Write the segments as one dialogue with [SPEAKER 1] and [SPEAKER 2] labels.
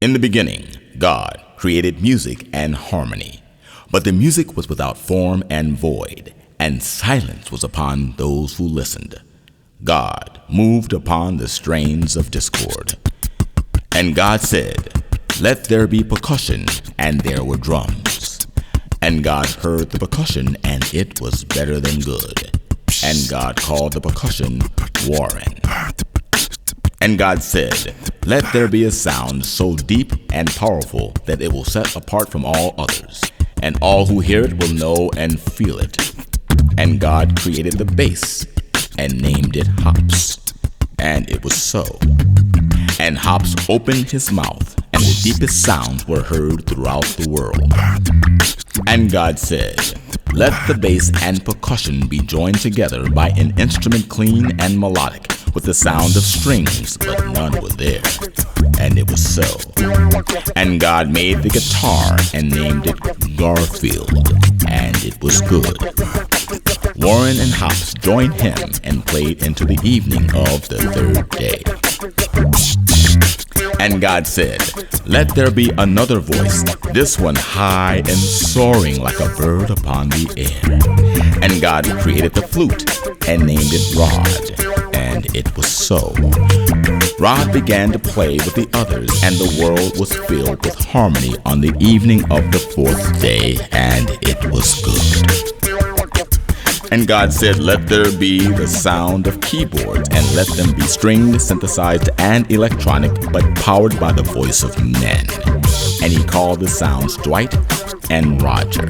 [SPEAKER 1] In the beginning, God created music and harmony, but the music was without form and void, and silence was upon those who listened. God moved upon the strains of discord. And God said, "Let there be percussion," and there were drums. And God heard the percussion, and it was better than good. And God called the percussion Warren. And God said, "Let there be a sound so deep and powerful that it will set apart from all others, and all who hear it will know and feel it." And God created the bass and named it Hops. And it was so. And Hops opened his mouth, and the deepest sounds were heard throughout the world. And God said, "Let the bass and percussion be joined together by an instrument clean and melodic, with the sound of strings, but none were there." And it was so. And God made the guitar and named it GARFIELD, and it was good. Warren and Hops joined him and played into the evening of the third day. And God said, "Let there be another voice, this one high and soaring like a bird upon the air." And God created the flute and named it Rod, and it was so. Rod began to play with the others, and the world was filled with harmony on the evening of the fourth day, and it was good. And God said, "Let there be the sound of keyboards, and let them be stringed, synthesized, and electronic, but powered by the voice of men." And he called the sounds Dwight and Roger.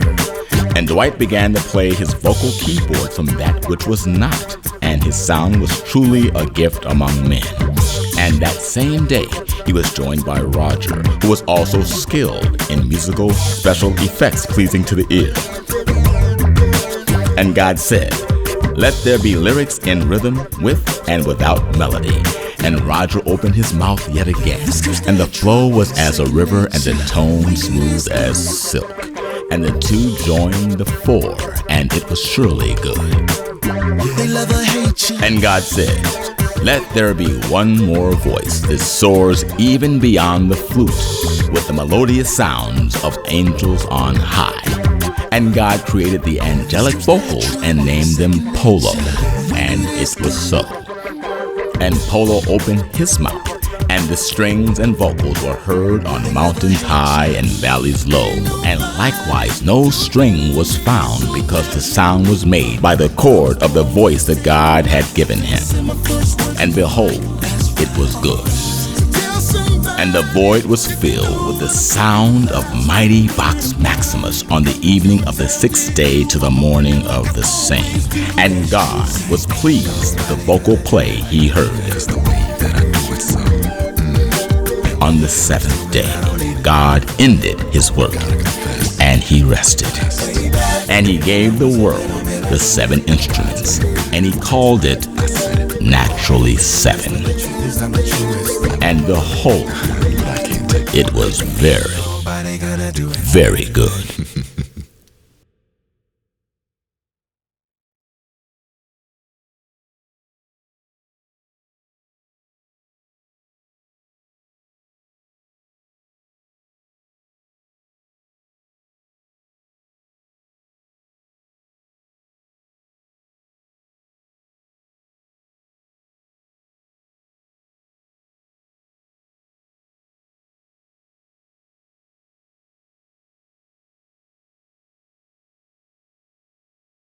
[SPEAKER 1] And Dwight began to play his vocal keyboard from that which was not, and his sound was truly a gift among men. And that same day, he was joined by Roger, who was also skilled in musical special effects pleasing to the ear. And God said, "Let there be lyrics in rhythm with and without melody." And Roger opened his mouth yet again, and the flow was as a river and the tone smooth as silk. And the two joined the four, and it was surely good. And God said, "Let there be one more voice that soars even beyond the flute, with the melodious sounds of angels on high." And God created the angelic vocals and named them POLO, and it was so. And POLO opened his mouth, and the strings and vocals were heard on mountains high and valleys low. And likewise no string was found, because the sound was made by the chord of the voice that God had given him. And behold, it was good. And the void was filled with the sound of mighty Vox Maximus on the evening of the sixth day to the morning of the same. And God was pleased with the vocal play he heard. On the seventh day, God ended his work, and he rested. And he gave the world the seven instruments, and he called it naturally seven. And behold, it was very, very good.